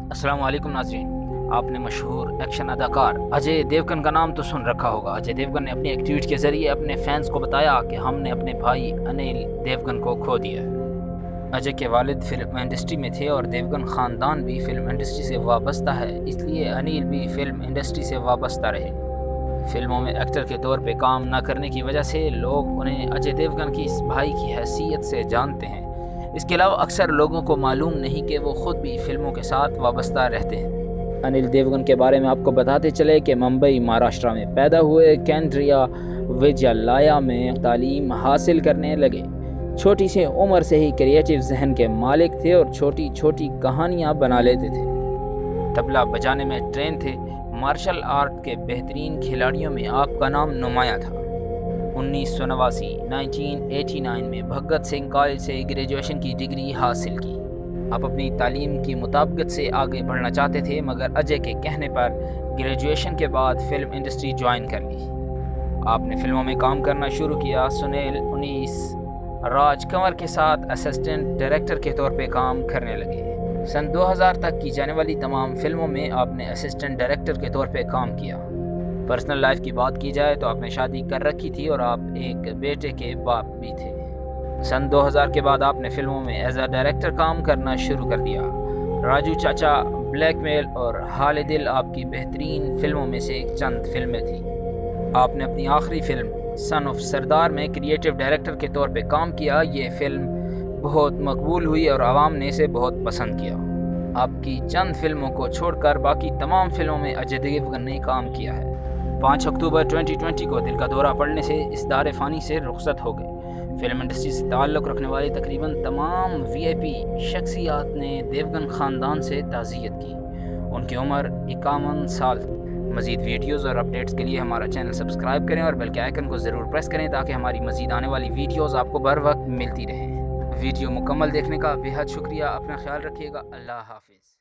अस्सलाम वालेकुम नाज़रीन। आपने मशहूर एक्शन अदाकार अजय देवगन का नाम तो सुन रखा होगा। अजय देवगन ने अपनी एक ट्वीट के ज़रिए अपने फैंस को बताया कि हमने अपने भाई अनिल देवगन को खो दिया है। अजय के वालिद फिल्म इंडस्ट्री में थे और देवगन ख़ानदान भी फिल्म इंडस्ट्री से वाबस्ता है, इसलिए अनिल भी फिल्म इंडस्ट्री से वाबस्ता रहे। फिल्मों में एक्टर के तौर पे काम न करने की वजह से लोग उन्हें अजय देवगन की इस भाई की हैसियत से जानते हैं। इसके अलावा अक्सर लोगों को मालूम नहीं कि वो ख़ुद भी फिल्मों के साथ वाबस्ता रहते हैं। अनिल देवगन के बारे में आपको बताते चले कि मुंबई महाराष्ट्र में पैदा हुए, केंद्रीय विद्यालय में तालीम हासिल करने लगे। छोटी सी उम्र से ही क्रिएटिव जहन के मालिक थे और छोटी छोटी कहानियाँ बना लेते थे। तबला बजाने में ट्रेन थे। मार्शल आर्ट के बेहतरीन खिलाड़ियों में आपका नाम नुमाया था। 1989 में भगत सिंह कॉलेज से ग्रेजुएशन की डिग्री हासिल की। आप अपनी तालीम की मुताबिकत से आगे बढ़ना चाहते थे, मगर अजय के कहने पर ग्रेजुएशन के बाद फिल्म इंडस्ट्री ज्वाइन कर ली। आपने फिल्मों में काम करना शुरू किया। सुनील 19 राज कंवर के साथ असिस्टेंट डायरेक्टर के तौर पे काम करने लगे। सन 2000 तक की जाने वाली तमाम फिल्मों में आपने असिस्टेंट डायरेक्टर के तौर पे काम किया। पर्सनल लाइफ की बात की जाए तो आपने शादी कर रखी थी और आप एक बेटे के बाप भी थे। सन 2000 के बाद आपने फिल्मों में एज अ डायरेक्टर काम करना शुरू कर दिया। राजू चाचा, ब्लैकमेल और हाल दिल आपकी बेहतरीन फिल्मों में से चंद फिल्में थी। आपने अपनी आखिरी फिल्म सन ऑफ सरदार में क्रिएटिव डायरेक्टर के तौर पे काम किया। ये फिल्म बहुत मकबूल हुई और आवाम ने इसे बहुत पसंद किया। आपकी चंद फिल्मों को छोड़कर बाकी तमाम फिल्मों में अजय देवगन ने काम किया है। 5 अक्टूबर 2020 को दिल का दौरा पड़ने से इस दार फ़ानी से रुखसत हो गए। फिल्म इंडस्ट्री से ताल्लुक़ रखने वाले तकरीबन तमाम VIP शख्सियात ने देवगन ख़ानदान से ताज़ियत की। उनकी उम्र 51 साल। मज़ीद वीडियोज़ और अपडेट्स के लिए हमारा चैनल सब्सक्राइब करें और बेल के आइकन को ज़रूर प्रेस करें ताकि हमारी मज़ीद आने वाली वीडियोज़ आपको बर वक्त मिलती रहें। वीडियो मुकम्मल देखने का बेहद शुक्रिया। अपना ख्याल रखिएगा। अल्लाह हाफिज़।